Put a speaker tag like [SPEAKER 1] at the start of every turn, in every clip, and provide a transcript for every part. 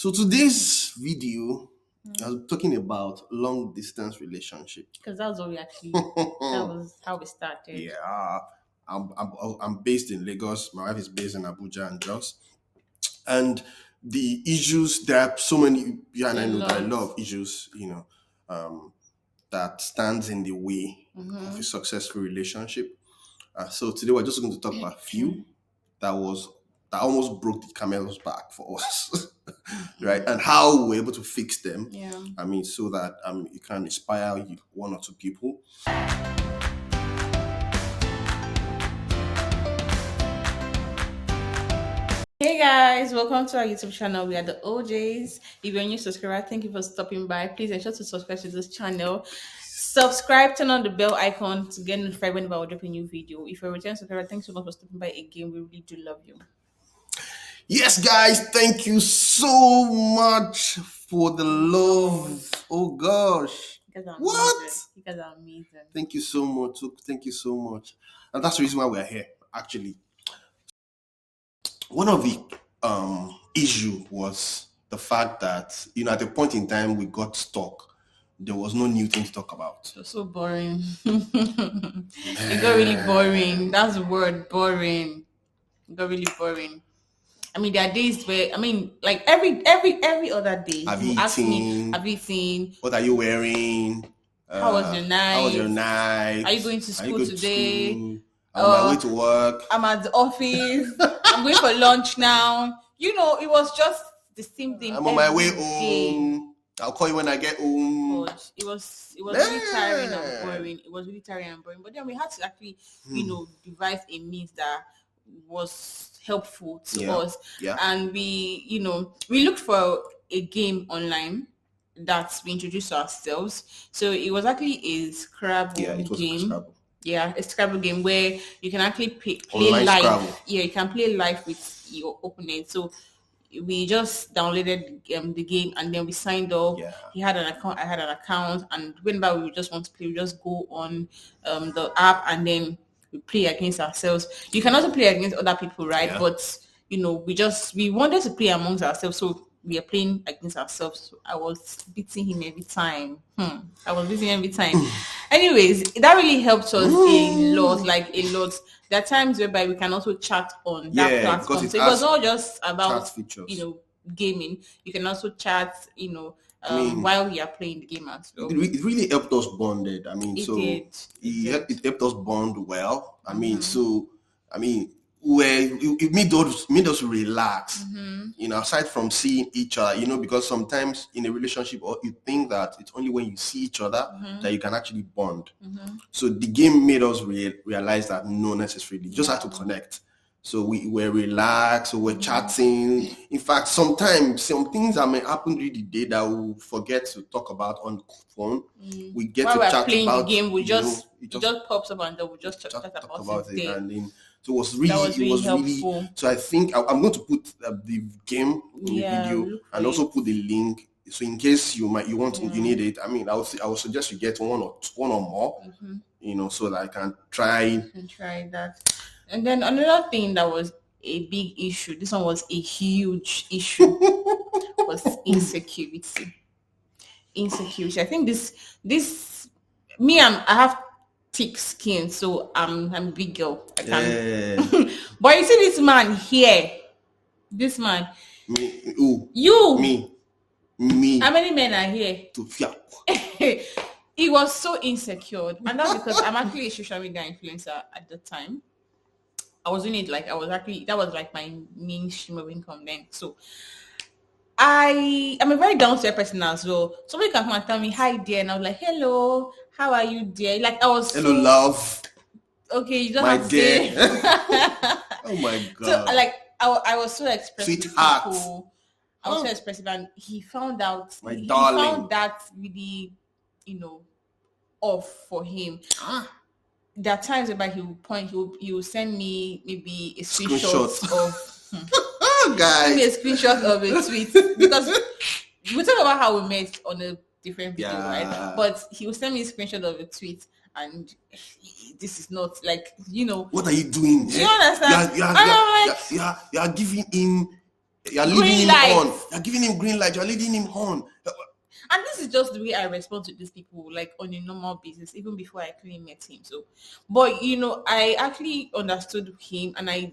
[SPEAKER 1] So today's video, I'm talking about long distance relationship.
[SPEAKER 2] Because that's what we actually, that was how we started.
[SPEAKER 1] Yeah, I'm based in Lagos. My wife is based in Abuja and Jos. And the issues, there are so many. Yeah, and I
[SPEAKER 2] A
[SPEAKER 1] know there are a
[SPEAKER 2] lot.
[SPEAKER 1] lot of issues. That stands in the way of a successful relationship. So today we're just going to talk about a few that was that almost broke the camel's back for us, right? And how we're able to fix them.
[SPEAKER 2] Yeah.
[SPEAKER 1] So that it can inspire one or two people.
[SPEAKER 2] Hey guys, welcome to our YouTube channel. We are the OJs. If you're a new subscriber, thank you for stopping by. Please ensure to subscribe to this channel. Subscribe, turn on the bell icon to get notified whenever we drop a new video. If you're a return subscriber, thanks so much for stopping by again. We really do love you.
[SPEAKER 1] Yes, guys, thank you so much for the love. Oh gosh.
[SPEAKER 2] You guys are
[SPEAKER 1] What?
[SPEAKER 2] amazing. You guys are amazing.
[SPEAKER 1] Thank you so much. Thank you so much. And that's the reason why we're here, actually. One of the issue was the fact that, at a point in time we got stuck. There was no new thing to talk about.
[SPEAKER 2] It was so boring. It got really boring. That's the word, boring. It got really boring. There are days where like every other day,
[SPEAKER 1] Have
[SPEAKER 2] you
[SPEAKER 1] you
[SPEAKER 2] ask me,
[SPEAKER 1] eaten?
[SPEAKER 2] have you seen?
[SPEAKER 1] What are you wearing?
[SPEAKER 2] How was your night?
[SPEAKER 1] How was your night?
[SPEAKER 2] Are you going to
[SPEAKER 1] Are you
[SPEAKER 2] school
[SPEAKER 1] going to
[SPEAKER 2] today?
[SPEAKER 1] school? I'm on my way to work.
[SPEAKER 2] I'm at the office. I'm going for lunch now. It was just the same thing.
[SPEAKER 1] I'm on my way
[SPEAKER 2] every day.
[SPEAKER 1] home. I'll call you when I get home.
[SPEAKER 2] Gosh, it was really tiring and boring. It was really tiring and boring. But then we had to actually, devise a means that was helpful to us.
[SPEAKER 1] Yeah.
[SPEAKER 2] And we looked for a game online that we introduced to ourselves. So it was actually a Scrabble
[SPEAKER 1] It was
[SPEAKER 2] game.
[SPEAKER 1] Scrabble.
[SPEAKER 2] Yeah, a Scrabble game where you can actually play
[SPEAKER 1] Online
[SPEAKER 2] live.
[SPEAKER 1] Scrabble.
[SPEAKER 2] Yeah, you can play live with your opponent. So we just downloaded the game and then we signed up.
[SPEAKER 1] Yeah.
[SPEAKER 2] He had an account, I had an account, and whenever we just want to play, we just go on the app and then we play against ourselves. You can also play against other people, right?
[SPEAKER 1] Yeah.
[SPEAKER 2] But we wanted to play amongst ourselves, so we are playing against ourselves. So I was beating him every time. I was beating him every time. Anyways, that really helped us a lot. There are times whereby we can also chat on that
[SPEAKER 1] Yeah,
[SPEAKER 2] platform.
[SPEAKER 1] because
[SPEAKER 2] So it was not just
[SPEAKER 1] chat
[SPEAKER 2] about
[SPEAKER 1] features.
[SPEAKER 2] gaming. You can also chat, while we are playing the game as well.
[SPEAKER 1] It really helped us bonded. It helped us bond well. It made us relax. Aside from seeing each other, because sometimes in a relationship, or you think that it's only when you see each other that you can actually bond. So the game made us realize that no, necessarily, you just have to connect. So we were relaxed, we're chatting. In fact, sometimes some things that may happen during the day that we'll forget to talk about on the phone. We get
[SPEAKER 2] While
[SPEAKER 1] to
[SPEAKER 2] we're
[SPEAKER 1] chat
[SPEAKER 2] playing
[SPEAKER 1] about
[SPEAKER 2] the game, it just
[SPEAKER 1] just
[SPEAKER 2] pops up and then we just chat
[SPEAKER 1] talk
[SPEAKER 2] about
[SPEAKER 1] it,
[SPEAKER 2] it.
[SPEAKER 1] and then so it was really
[SPEAKER 2] helpful.
[SPEAKER 1] So I think I'm going to put the game in the video and also put the link. So in case you need it, I would suggest you get one or more, so that I can try.
[SPEAKER 2] Try that. And then another thing that was a big issue, this one was a huge issue, was insecurity. I think I have thick skin, so I'm a big girl. I can. But you see this man here, this man.
[SPEAKER 1] Me, who?
[SPEAKER 2] You.
[SPEAKER 1] Me.
[SPEAKER 2] How many men are here?
[SPEAKER 1] To
[SPEAKER 2] He was so insecure, and that's because I'm actually a social media influencer at the time. I was doing it that was like my main stream of income then. So I am a very down to earth person as well. Somebody can come and tell me hi dear, and I was like, hello, how are you dear? Like I was
[SPEAKER 1] hello love.
[SPEAKER 2] Okay, you don't
[SPEAKER 1] my
[SPEAKER 2] have
[SPEAKER 1] dear.
[SPEAKER 2] to say.
[SPEAKER 1] Oh my god.
[SPEAKER 2] So I was so expressive.
[SPEAKER 1] Sweetheart.
[SPEAKER 2] I was so expressive, and he found out.
[SPEAKER 1] My
[SPEAKER 2] he
[SPEAKER 1] darling.
[SPEAKER 2] found that really, off for him. There are times whereby he will send me maybe a screenshot of
[SPEAKER 1] guys.
[SPEAKER 2] Send me a screenshot of a tweet, because we talk about how we met on a different video, right? But he will send me a screenshot of a tweet, and this is not
[SPEAKER 1] what are you doing?
[SPEAKER 2] Do you understand?
[SPEAKER 1] You are giving him You're leading him on. You're giving him green light. You're leading him on.
[SPEAKER 2] And this is just the way I respond to these people, like on a normal basis, even before I actually met him. So, but I actually understood him, and I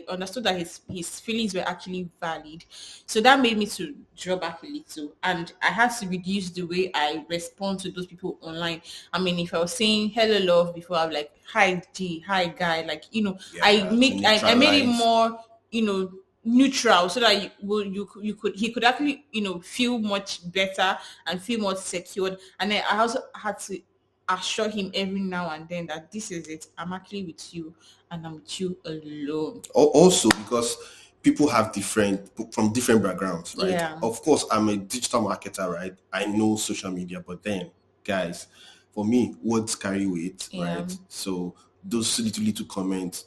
[SPEAKER 2] understood that his feelings were actually valid. So that made me to draw back a little, and I had to reduce the way I respond to those people online. I mean, if I was saying hello love before, I'm like hi G, hi guy, like I made it more neutral, so that he could actually feel much better and feel more secured. And then I also had to assure him every now and then that this is it, I'm actually with you and I'm with you alone.
[SPEAKER 1] Also, because people have from different backgrounds, right?
[SPEAKER 2] Yeah.
[SPEAKER 1] Of course, I'm a digital marketer, right? I know social media, but then guys, for me, words carry weight, right? So those little comments,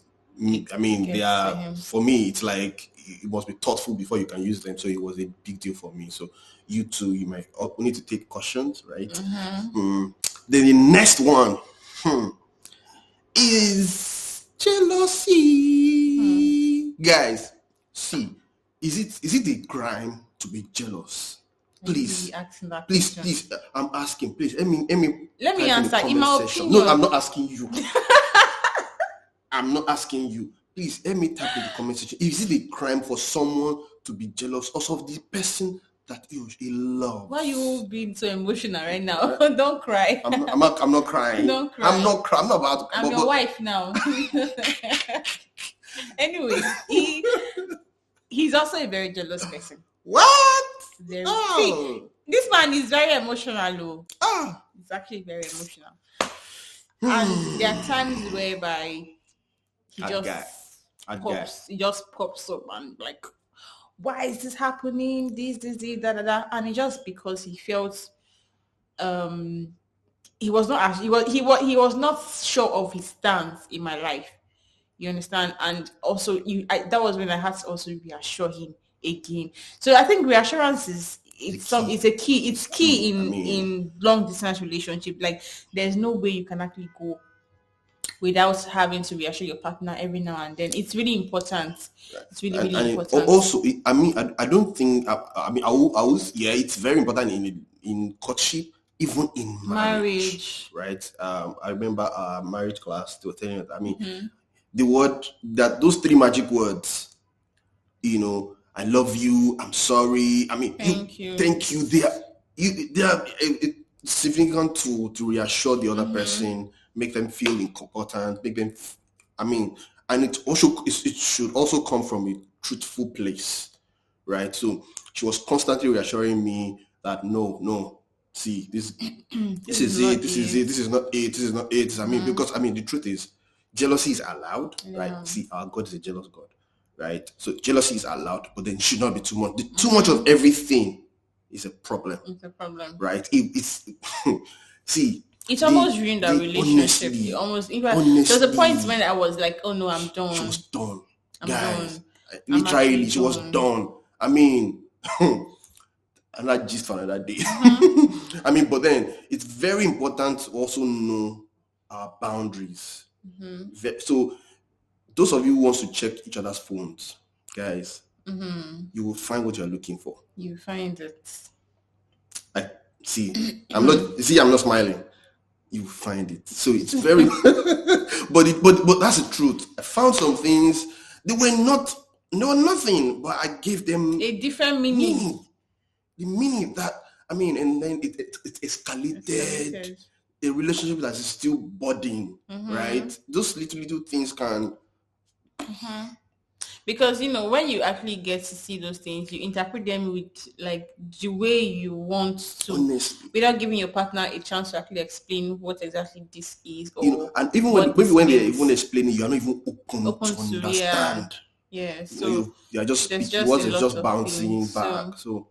[SPEAKER 1] I mean, they are, for me, it's like you must be thoughtful before you can use them. So it was a big deal for me. So you too, you might need to take cautions, right? Then the next one is jealousy. Guys, see, is it a crime to be jealous? Please, I'm asking. Please, let me
[SPEAKER 2] answer. In my opinion,
[SPEAKER 1] no, I'm not asking you. I'm not asking you. Please, let me type in the comment section. Is it a crime for someone to be jealous also of the person that he loves?
[SPEAKER 2] Why are you being so emotional right now? Don't cry.
[SPEAKER 1] I'm not crying.
[SPEAKER 2] Don't cry.
[SPEAKER 1] I'm not about to.
[SPEAKER 2] I'm your wife now. Anyway, he's also a very jealous person.
[SPEAKER 1] What?
[SPEAKER 2] See, this man is very emotional. He's actually very emotional. And there are times whereby he just pops up and like, why is this happening? This, da. And it's just because he felt he was not sure of his stance in my life. You understand? And also that was when I had to also reassure him again. So I think reassurance is key. It's key in long distance relationship. Like there's no way you can actually go without having to reassure your partner every now and then. It's really important. It's really important.
[SPEAKER 1] Also, I don't think. I will. Yeah, it's very important in courtship, even in marriage. Right. I remember our marriage class. They were telling us. I mean, the word those three magic words. I love you. I'm sorry. I mean, thank you. They are significant to reassure the other person. Make them feel important, make them, and it should also come from a truthful place, right? So she was constantly reassuring me that no, see, this is not it. I mean, because the truth is, jealousy is allowed, right? See, our God is a jealous God, right? So jealousy is allowed, but then it should not be too much. Too much of everything is a problem.
[SPEAKER 2] It's a problem,
[SPEAKER 1] right? It's see.
[SPEAKER 2] It almost ruined our relationship. There was a point when I was like, "Oh no, I'm done."
[SPEAKER 1] She was done,
[SPEAKER 2] guys.
[SPEAKER 1] Literally, she was done. I mean, and that gist for another day. But then it's very important to also know our boundaries. So, those of you who wants to check each other's phones, guys, you will find what you're looking for.
[SPEAKER 2] You find it.
[SPEAKER 1] I'm not smiling. You find it. So it's very but that's the truth. I found some things, they were nothing, but I gave them
[SPEAKER 2] a different meaning.
[SPEAKER 1] The meaning that and then it escalated a relationship that is still budding, right? Those little things can
[SPEAKER 2] because when you actually get to see those things, you interpret them with like the way you want to,
[SPEAKER 1] honestly,
[SPEAKER 2] without giving your partner a chance to actually explain what exactly this is, or
[SPEAKER 1] and even when they're even explaining, you're not even open to understand.
[SPEAKER 2] Yeah. So
[SPEAKER 1] you're just bouncing back. So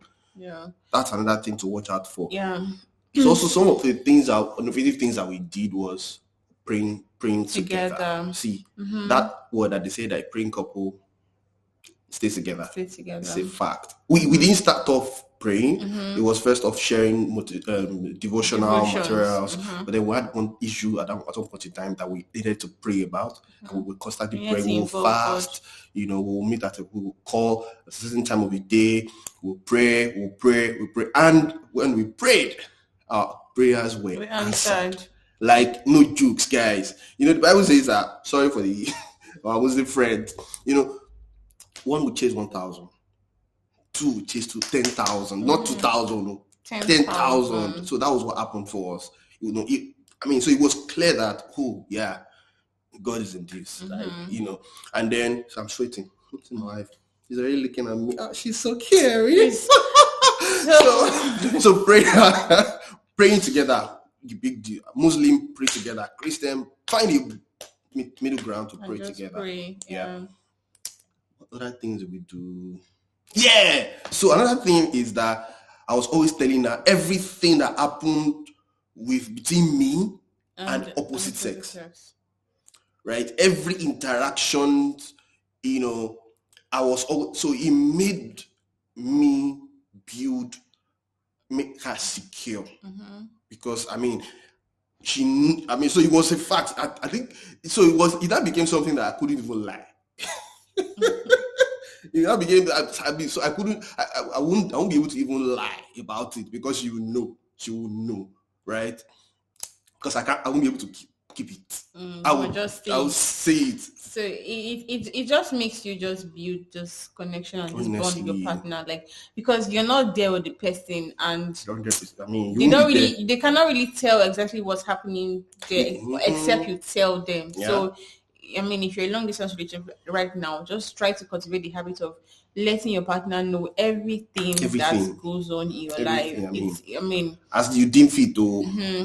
[SPEAKER 1] that's another thing to watch out for.
[SPEAKER 2] Yeah.
[SPEAKER 1] So also some of the things innovative things that we did was praying together. See, that word that they say that praying couple stays together. It's a fact. We didn't start off praying. It was first of sharing devotional
[SPEAKER 2] Devotions.
[SPEAKER 1] materials. But then we had one issue at one point in time that we needed to pray about. And we would constantly
[SPEAKER 2] We had
[SPEAKER 1] pray.
[SPEAKER 2] to
[SPEAKER 1] We will
[SPEAKER 2] involve God.
[SPEAKER 1] fast. We'll meet we'll call a certain time of the day. We'll pray. And when we prayed, our prayers were
[SPEAKER 2] We
[SPEAKER 1] answered.
[SPEAKER 2] answered.
[SPEAKER 1] Like, no jokes, guys. The Bible says that, sorry for the our Muslim friends, one would chase 1,000, two would chase to 10,000, not 2,000, no, 10,000. So that was what happened for us. So it was clear that, God is in this, and then so I'm sweating. My wife, she's already looking at me. Oh, she's so caring. So praying together, the big deal. Muslim pray together, Christian find a middle ground to pray together.
[SPEAKER 2] Pray. Yeah.
[SPEAKER 1] What other things do we do? Yeah. So another thing is that I was always telling her everything that happened between me and opposite sex. Right? Every interaction, I was so it made me make her secure. Because so it was a fact. I think so. It that became something that I couldn't even lie. That became so I couldn't. I won't be able to even lie about it because she will know, right? Because I won't be able to keep it. I will say it.
[SPEAKER 2] So it just makes you just build this connection and this bond with your partner, like, because you're not there with the person and they cannot really tell exactly what's happening there except you tell them. Yeah. So if you're a long distance relationship right now, just try to cultivate the habit of letting your partner know everything. That goes on in your life. As you deem fit,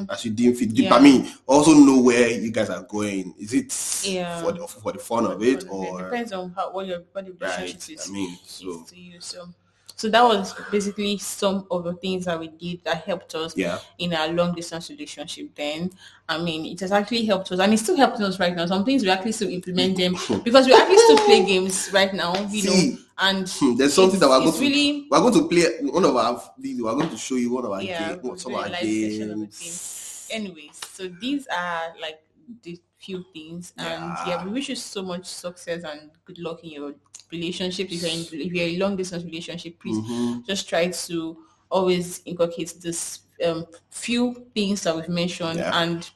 [SPEAKER 1] as you deem fit. Yeah. Also know where you guys are going. Is it for the fun of it, or
[SPEAKER 2] it depends on what the relationship is to you. So that was basically some of the things that we did that helped us in our long distance relationship then. It has actually helped us, and it's still helping us right now. Some things we actually still implement them because we actually still play games right now, and
[SPEAKER 1] there's something that we're going to play one of our videos. We're going to show you one of our games, some of our games.
[SPEAKER 2] Anyways, so these are like the few things, and we wish you so much success and good luck in your relationship. If you're in a long distance relationship, please just try to always inculcate this few things that we've mentioned and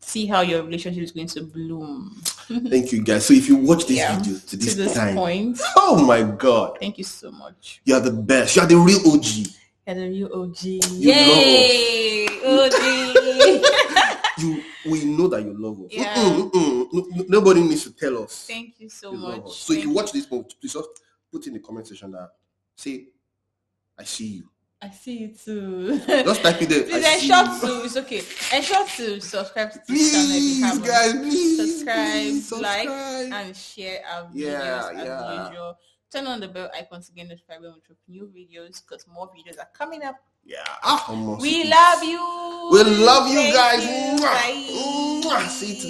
[SPEAKER 2] see how your relationship is going to bloom.
[SPEAKER 1] Thank you, guys. So if you watch this video to this point, oh my God,
[SPEAKER 2] thank you so much.
[SPEAKER 1] You are the best. You are the real OG.
[SPEAKER 2] You're the real OG. Yay, OG.
[SPEAKER 1] We know that you love us. Yeah. Nobody needs to tell us.
[SPEAKER 2] Thank you so much.
[SPEAKER 1] So if you watch this, please just put in the comment section that say, I see you.
[SPEAKER 2] I see you too.
[SPEAKER 1] Just type it there.
[SPEAKER 2] Please it's okay. Ensure to subscribe to this channel if you haven't. Guys, subscribe, like, and share our videos as usual. Turn on the bell icon to get notified when we drop new videos, because more videos are coming up.
[SPEAKER 1] Yeah.
[SPEAKER 2] We love you.
[SPEAKER 1] We love you guys.
[SPEAKER 2] Bye.
[SPEAKER 1] See you